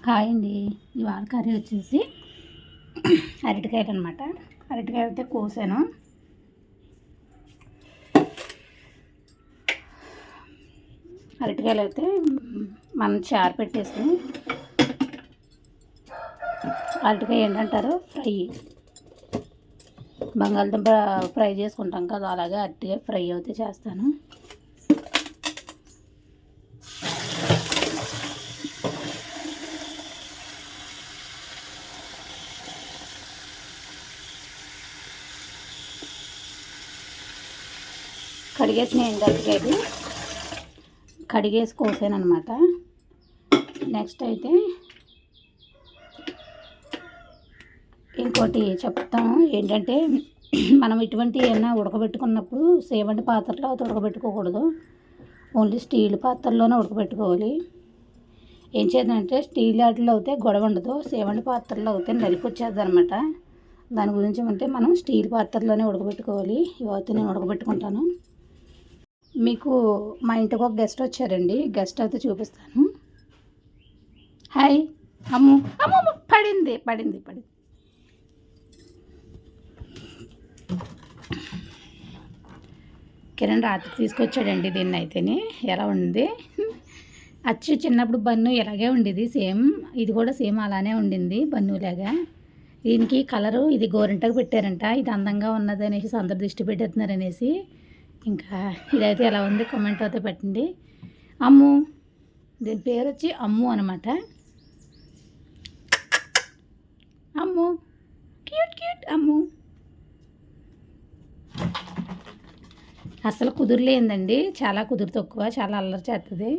Hi అండి. ఇవాళ curry వచ్చేసి అరటికాయలు అనమాట. అరటికాయలు అయితే కోసాను. అరటికాయలు అయితే మనం చారు పెట్టేసుకుని, అరటికాయ ఏంటంటారు ఫ్రై, బంగాళదుంప ఫ్రై చేసుకుంటాం కదా, అలాగే అరటికాయ ఫ్రై అయితే చేస్తాను. కడిగేసినాయండి అరటికాయలు, కడిగేసి కోసాను అనమాట. నెక్స్ట్ అయితే ఇంకోటి చెప్తాము ఏంటంటే, మనం ఇటువంటి ఏమైనా ఉడకబెట్టుకున్నప్పుడు సేవంటి పాత్రలో అయితే ఉడకబెట్టుకోకూడదు, ఓన్లీ స్టీల్ పాత్రలోనే ఉడకబెట్టుకోవాలి. ఏం చేద్దంటే స్టీల్ వాటిలో అయితే గొడవ ఉండదు, సేవంటి పాత్రలో అయితే నలిపొచ్చేది అనమాట. దాని గురించి అంటే మనం స్టీల్ పాత్రలోనే ఉడకబెట్టుకోవాలి. ఇవైతే నేను ఉడకబెట్టుకుంటాను. మీకు మా ఇంటికి ఒక గెస్ట్ వచ్చారండి, గెస్ట్ అయితే చూపిస్తాను. హాయ్ అమ్ము. అమ్మ పడింది పడింది పడింది. కిరణ్ రాత్రి తీసుకొచ్చాడండి దీన్ని. అయితేనే ఎలా ఉంది, అచ్చు చిన్నప్పుడు బన్ను ఎలాగే ఉండేది సేమ్, ఇది కూడా సేమ్ అలానే ఉండింది బన్నులాగా. దీనికి కలరు ఇది గోరింటకు పెట్టారంట, ఇది అందంగా ఉన్నది అనేసి అందరు దృష్టి పెట్టేస్తున్నారు అనేసి. ఇంకా ఇదైతే ఎలా ఉంది కామెంట్ అయితే పెట్టండి. అమ్ము, దీని పేరు వచ్చి అమ్ము అనమాట. అమ్ము క్యూట్ క్యూట్ అమ్ము. అసలు కుదురులేందండి, చాలా కుదురు తక్కువ, చాలా అల్లరి చేస్తుంది.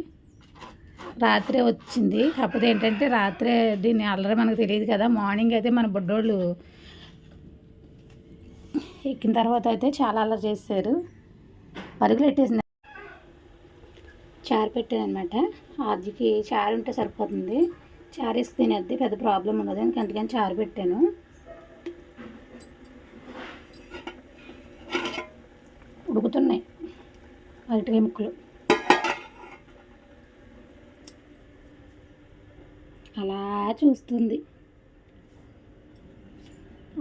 రాత్రే వచ్చింది, కాకపోతే ఏంటంటే రాత్రే దీన్ని అల్లరి మనకు తెలియదు కదా. మార్నింగ్ అయితే మన బుడ్డోళ్ళు ఎక్కిన తర్వాత అయితే చాలా అల్లరి చేశారు, పరుగులు పెట్టేసింది. చారు పెట్టాను అనమాట. ఆర్జికి చారు ఉంటే సరిపోతుంది, చారు వేసి తినేది, పెద్ద ప్రాబ్లం ఉండదు. అందుకని చారు పెట్టాను. ఉడుకుతున్నాయి అరటికాయ ముక్కలు. అలా చూస్తుంది.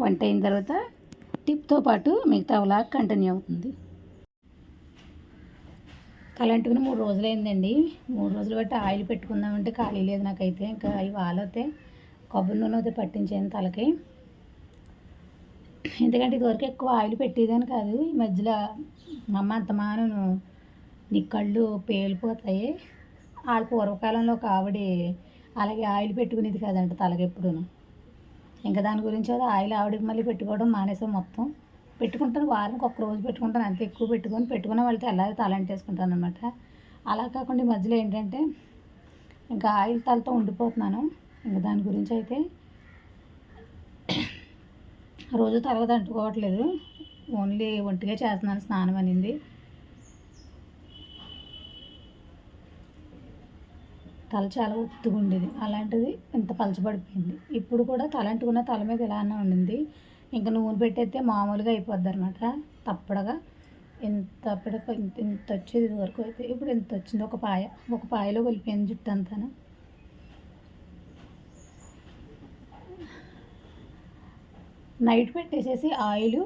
వంట అయిన తర్వాత టిప్తో పాటు మిగతా అలా కంటిన్యూ అవుతుంది. తలంటుకుని 3 రోజులు అయిందండి. 3 రోజులు బట్టి ఆయిల్ పెట్టుకుందామంటే ఖాళీ లేదు నాకైతే. ఇంకా ఇవాళ అయితే కొబ్బరి నూనె అయితే పట్టించాను తలకి. ఎందుకంటే ఇదివరకు ఎక్కువ ఆయిల్ పెట్టేదని కాదు, ఈ మధ్యలో మా అమ్మ అంతమాను నీ కళ్ళు పేలిపోతాయి, వాళ్ళ పూర్వకాలంలో ఒక ఆవిడ అలాగే ఆయిల్ పెట్టుకునేది కదంట తలకి ఎప్పుడూను. ఇంకా దాని గురించి అది ఆయిల్ ఆవిడకి మళ్ళీ పెట్టుకోవడం మానేసాం మొత్తం. పెట్టుకుంటాను, వారానికి ఒక రోజు పెట్టుకుంటాను, అంత ఎక్కువ పెట్టుకున్న వాళ్ళతో ఎలాగో తలంటేసుకుంటాను అనమాట. అలా కాకుండా ఈ మధ్యలో ఏంటంటే ఇంకా ఆయిల్ తలతో ఉండిపోతున్నాను. ఇంకా దాని గురించి అయితే రోజు తలగదు అంటుకోవట్లేదు, ఓన్లీ ఒంటిగా చేస్తున్నాను స్నానం అనింది. తల చాలా ఒత్తుగా ఉండేది, అలాంటిది ఇంత పలచబడిపోయింది. ఇప్పుడు కూడా తల అంటుకున్న తల మీద ఇలా అన్న ఉండింది. ఇంకా నూనె పెట్టేస్తే మామూలుగా అయిపోద్ది అనమాట, తప్పడగా. ఇంత పిడక ఇంత వచ్చేది ఇది వరకు అయితే, ఇప్పుడు ఇంత వచ్చింది. ఒక పాయలో వెళ్ళిపోయింది జుట్టు అంతా. నైట్ పెట్టేసేసి ఆయిల్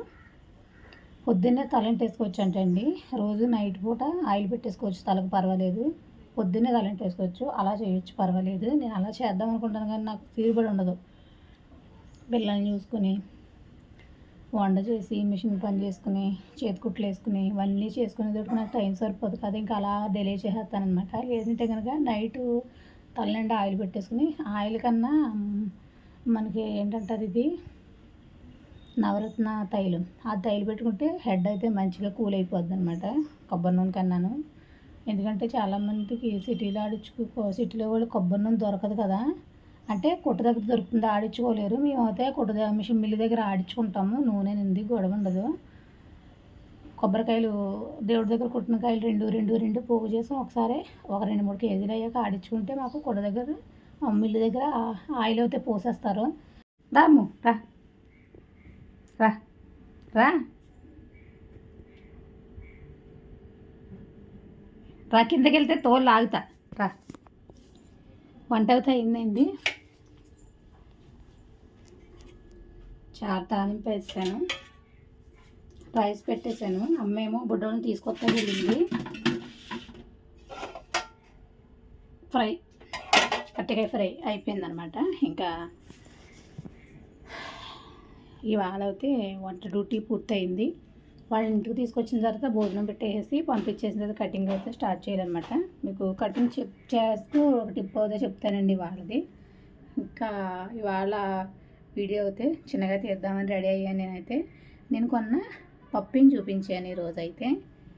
పొద్దున్నే తలంటేసుకోవచ్చు అంటండి. రోజు నైట్ పూట ఆయిల్ పెట్టేసుకోవచ్చు తలకు, పర్వాలేదు. పొద్దున్నే తలంటేసుకోవచ్చు, అలా చేయొచ్చు, పర్వాలేదు. నేను అలా చేద్దాం అనుకుంటాను కానీ నాకు తీరుబడి ఉండదు. పిల్లల్ని చూసుకుని, వంట చేసి, మిషన్ పని చేసుకుని, చేతికుట్లు వేసుకుని, ఇవన్నీ చేసుకునేటప్పుడు నాకు టైం సరిపోదు కదా. ఇంకా అలా డిలే చేసేస్తాను అనమాట. లేదంటే కనుక నైటు తలనిండా ఆయిల్ పెట్టేసుకుని, ఆయిల్ కన్నా మనకి ఏంటంటారు ఇది నవరత్న తైలం, ఆ తైలు పెట్టుకుంటే హెడ్ అయితే మంచిగా కూల్ అయిపోద్ది అనమాట, కొబ్బరి నూనె కన్నాను. ఎందుకంటే చాలామందికి సిటీలో వాళ్ళు కొబ్బరి నూనె దొరకదు కదా, అంటే కొట్టు దగ్గర దొరుకుతుంది, ఆడించుకోలేరు. మేమైతే మిషన్ మిల్లు దగ్గర ఆడించుకుంటాము, నూనె నింది గొడవ ఉండదు. కొబ్బరికాయలు దేవుడి దగ్గర కొట్టిన కాయలు రెండు పోగు చేసి ఒకసారి ఒక 2-3 కేజీలు అయ్యాక ఆడించుకుంటే మాకు కొట్టు దగ్గర మిల్లు దగ్గర ఆయిల్ అయితే పోసేస్తారు. దాము రా రా రా రా కిందకి వెళ్తే తోలు లాగుతా రా. వంట అయితే అయిందండి. చారు తాలింపు వేసాను, రైస్ పెట్టేశాను. అమ్మేమో బుడ్డోని తీసుకొస్తా వెళ్ళింది. ఫ్రై కట్టికాయ ఫ్రై అయిపోయిందనమాట. ఇంకా ఇవాళ అయితే వంట డ్యూటీ పూర్తయింది. వాళ్ళ ఇంటికి తీసుకొచ్చిన తర్వాత భోజనం పెట్టేసి పంపించేసిన తర్వాత కటింగ్ అయితే స్టార్ట్ చేయాలన్నమాట. మీకు కటింగ్ చేస్తూ ఒక టిప్ అయితే చెప్తానండి వాళ్ళది. ఇంకా ఇవాళ వీడియో అయితే చిన్నగా తీద్దామని రెడీ అయ్యాను. నేను కొన్న పప్పిని చూపించాను ఈరోజు అయితే.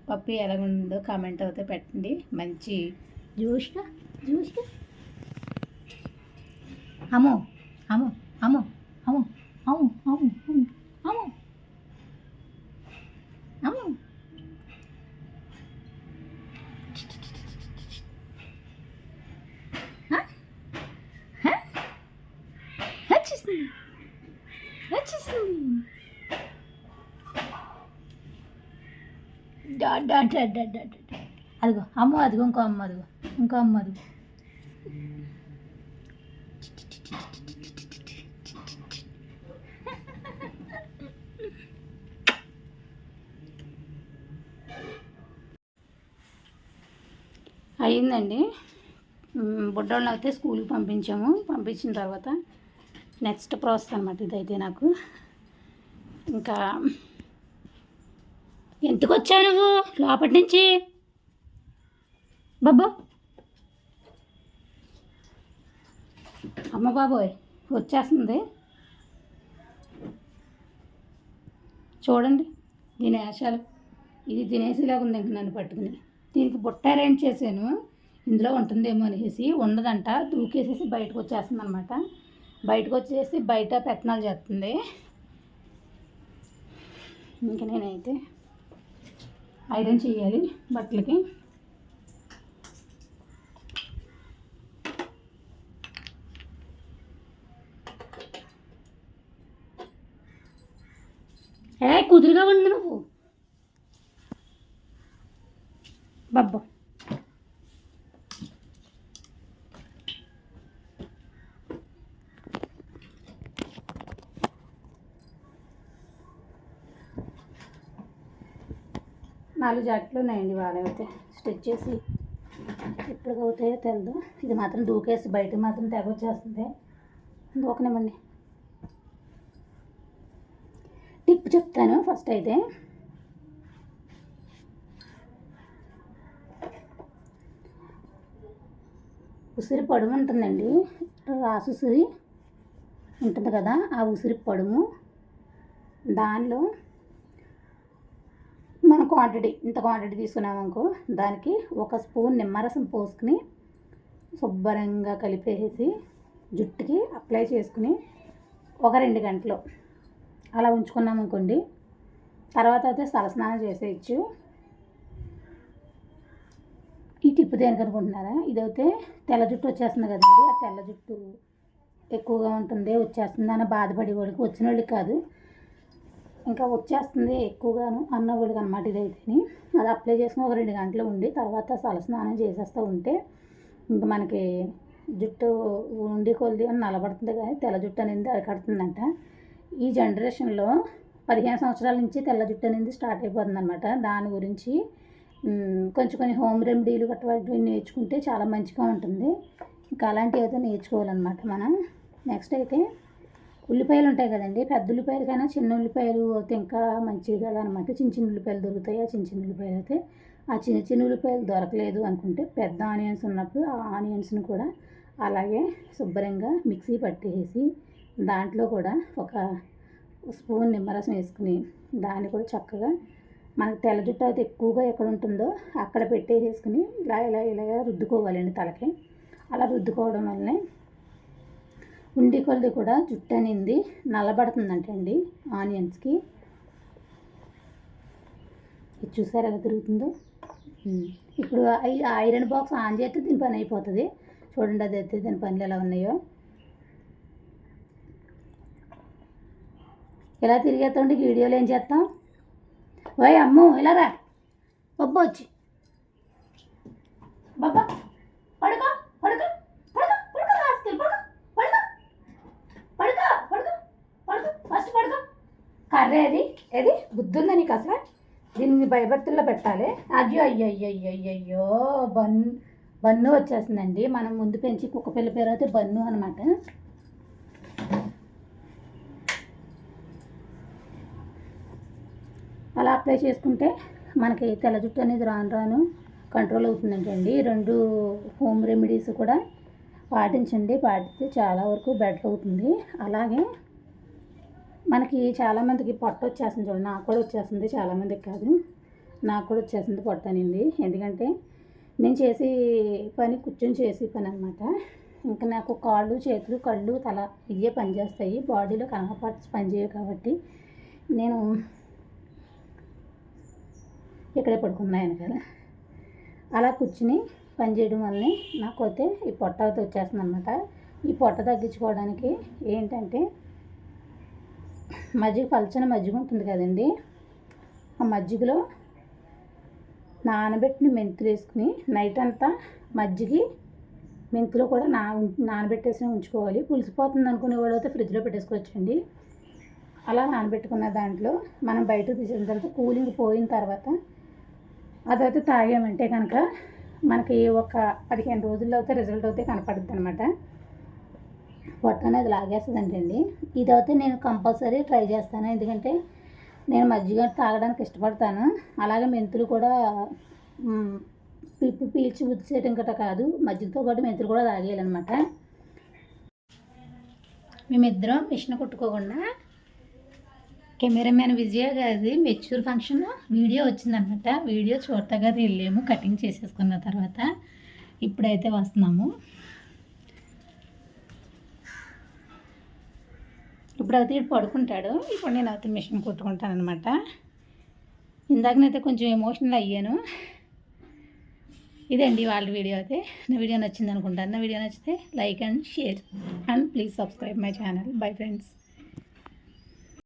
పప్పి ఎలాగుందో కామెంట్ అయితే పెట్టండి. మంచి జ్యూస్గా అమ్మో అమ్మో అమ్మో అమ్మో అమ్మో అమ్మో అమ్మో అమ్మో వచ్చేసింది. అదిగో అమ్మ, అదిగో ఇంకో అమ్మ, అదిగో ఇంకో అమ్మ, అదిగో అయ్యిందండి. బుడ్డోళ్ళని అయితే స్కూల్కి పంపించిన తర్వాత నెక్స్ట్ ప్రాసెస్ అనమాట ఇదైతే. నాకు ఇంకా ఎందుకు వచ్చావు నువ్వు లోపటి నుంచి? బాబా అమ్మ బాబోయ్ వచ్చేస్తుంది చూడండి దీని వేషాలు. ఇది తినేసేలాగా ఉంది. ఇంక నన్ను పట్టుకుని దీనికి బుట్ట అరేంజ్ చేశాను, ఇందులో ఉంటుందేమో అనేసి. ఉండదంట, దూకేసేసి బయటకు వచ్చేస్తుంది అనమాట. బయటకు వచ్చేసి బయట పెత్తనాలు చేస్తుంది. ఇంక నేనైతే ఐరన్ చేయాలి బట్టలకి. కుదురుగా ఉండు నువ్వు బాబ్బా. నాలుగు జాకెట్లు ఉన్నాయండి వాళ్ళైతే స్టిచ్ చేసి. ఎప్పుడు అవుతాయో తెలదు. ఇది మాత్రం దూకేసి బయటకు మాత్రం తెగ వచ్చేస్తుంది. దూకనివ్వండి. టిప్ చెప్తాను ఫస్ట్ అయితే. ఉసిరి పడుము ఉంటుందండి, రాసుసిరి ఉంటుంది కదా, ఆ ఉసిరి పడుము దానిలో మన ఇంత క్వాంటిటీ తీసుకున్నామనుకో, దానికి 1 స్పూన్ నిమ్మరసం పోసుకుని శుభ్రంగా కలిపేసి జుట్టుకి అప్లై చేసుకుని 1-2 గంటలు అలా ఉంచుకున్నామనుకోండి. తర్వాత అయితే తలస్నానం చేసేయచ్చు. ఈ టిప్ దేనికి అనుకుంటున్నారా? ఇదైతే తెల్ల జుట్టు వచ్చేస్తుంది కదండి, ఆ తెల్ల జుట్టు ఎక్కువగా ఉంటుంది వచ్చేస్తుంది అని బాధపడే వాళ్ళకి, వచ్చిన వాళ్ళకి కాదు, ఇంకా వచ్చేస్తుంది ఎక్కువగాను అన్న వాళ్ళకి అనమాట. ఇదైతే అది అప్లై చేసుకుని 1-2 గంటలు ఉండి తర్వాత తలస్నానం చేసేస్తూ ఉంటే ఇంకా మనకి జుట్టు ఉండి కొద్ది అని నలబడుతుంది, కానీ తెల్ల జుట్టు అనేది అరికడుతుందంట. ఈ జనరేషన్లో 15 సంవత్సరాల నుంచి తెల్ల జుట్టు అనేది స్టార్ట్ అయిపోతుంది అనమాట. దాని గురించి కొంచెం హోమ్ రెమెడీలు గట్రా నేర్చుకుంటే చాలా మంచిగా ఉంటుంది. ఇంకా అలాంటివి అయితే నేర్చుకోవాలన్నమాట మనం. నెక్స్ట్ అయితే ఉల్లిపాయలు ఉంటాయి కదండి, పెద్ద ఉల్లిపాయలు కన్నా చిన్న ఉల్లిపాయలు అయితే ఇంకా మంచిది కదా అనమాట. చిన్న ఉల్లిపాయలు దొరుకుతాయి. ఆ చిన్న ఉల్లిపాయలు అయితే ఆ చిన్న ఉల్లిపాయలు దొరకలేదు అనుకుంటే పెద్ద ఆనియన్స్ ఉన్నప్పుడు ఆ ఆనియన్స్ని కూడా అలాగే శుభ్రంగా మిక్సీ పట్టేసి దాంట్లో కూడా 1 స్పూన్ నిమ్మరసం వేసుకుని దాన్ని కూడా చక్కగా మనకు తెల్ల జుట్టు అయితే ఎక్కువగా ఎక్కడ ఉంటుందో అక్కడ పెట్టేసుకుని ఇలా రుద్దుకోవాలండి తలకి. అలా రుద్దుకోవడం వల్లనే ఉండి కొలది కూడా జుట్టు అనేది నల్లబడుతుందంటండి ఆనియన్స్కి. ఇది చూసారు ఎలా తిరుగుతుందో. ఇప్పుడు ఐరన్ బాక్స్ ఆన్ చేస్తే దీని పని అయిపోతుంది. చూడండి అది అయితే దీని పనులు ఎలా ఉన్నాయో. ఇలా తిరిగేస్తుంటే వీడియోలో ఏం చేస్తాం? ఓయ్ అమ్మో ఇలా రా బొబ్బ వచ్చి బాబా పడుకో పడుకో పడుకో పడుకో రాసుకెళ్ళి పడుకో పడుకో పడుకో పడుకో పడుకో ఫస్ట్ పడుకో అదే అది ఏది బుద్ధుందా నీకు అసలు? దీన్ని భయభక్తుల్లో పెట్టాలి. అయ్యో అయ్యో అయ్యో అయ్యో అయ్యో బన్ను వచ్చేస్తుందండి. మనం ముందు పెంచి కుక్క పిల్ల పేరు అయితే బన్ను అనమాట. అలా అప్లై చేసుకుంటే మనకి తెల్ల జుట్టు అనేది రాను రాను కంట్రోల్ అవుతుందంటండి. 2 హోమ్ రెమెడీస్ కూడా పాటించండి. పాటిస్తే చాలా వరకు బెటర్ అవుతుంది. అలాగే మనకి చాలామందికి పొట్ట వచ్చేస్తుంది చూడండి. నాకు కూడా వచ్చేస్తుంది, చాలామందికి కాదు, నాకు కూడా వచ్చేస్తుంది పొట్ట అనేది. ఎందుకంటే నేను చేసే పని కూర్చొని చేసే పని అనమాట. ఇంకా నాకు కాళ్ళు, చేతులు, కళ్ళు, తల ఇవే పని చేస్తాయి. బాడీలో కనక పార్ట్స్ పనిచేయవు కాబట్టి నేను ఇక్కడే పడుకున్నాను కదా. అలా కూర్చుని పని చేయడం వల్లనే నాకు అయితే ఈ పొట్ట అయితే వచ్చేస్తుంది అనమాట. ఈ పొట్ట తగ్గించుకోవడానికి ఏంటంటే మజ్జిగ, పలచని మజ్జిగ ఉంటుంది కదండి, ఆ మజ్జిగలో నానబెట్టిన మెంతులు వేసుకుని నైట్ అంతా మజ్జిగి మెంతులు కూడా నానబెట్టేసి ఉంచుకోవాలి. పులిసిపోతుంది అనుకునేవాడు అయితే ఫ్రిడ్జ్లో పెట్టేసుకోవచ్చండి. అలా నానబెట్టుకున్న దాంట్లో మనం బయటకు తీసిన తర్వాత కూలింగ్ పోయిన తర్వాత అదైతే తాగామంటే కనుక మనకి ఒక 15 రోజుల్లో అయితే రిజల్ట్ అయితే కనపడుతుంది అనమాట. పొట్ట అనేది లాగేస్తుందంటండి. ఇదైతే నేను కంపల్సరీ ట్రై చేస్తాను. ఎందుకంటే నేను మజ్జిగ తాగడానికి ఇష్టపడతాను. అలాగే మెంతులు కూడా పిప్పి పీల్చి ఉచ్చేయటం గట్రా కాదు, మజ్జిగతో పాటు మెంతులు కూడా తాగేయాలన్నమాట. మేమిద్దరం మిషన్ కుట్టుకోకుండా కెమెరామ్యాన్ విజయ గారి మెచ్యూర్ ఫంక్షన్ వీడియో వచ్చిందనమాట. వీడియో చూడగా వెళ్ళాము కటింగ్ చేసేసుకున్న తర్వాత. ఇప్పుడైతే వస్తున్నాము. ఇప్పుడైతే ఇటు పడుకుంటాడు. ఇప్పుడు నేను అయితే మిషన్ కుట్టుకుంటాను అనమాట. ఇందాకనైతే కొంచెం ఎమోషనల్ అయ్యాను. ఇదండి వాళ్ళ వీడియో అయితే. నా వీడియో నచ్చింది అనుకుంటాను. నా వీడియో నచ్చితే like and share and please subscribe my channel. Bye friends.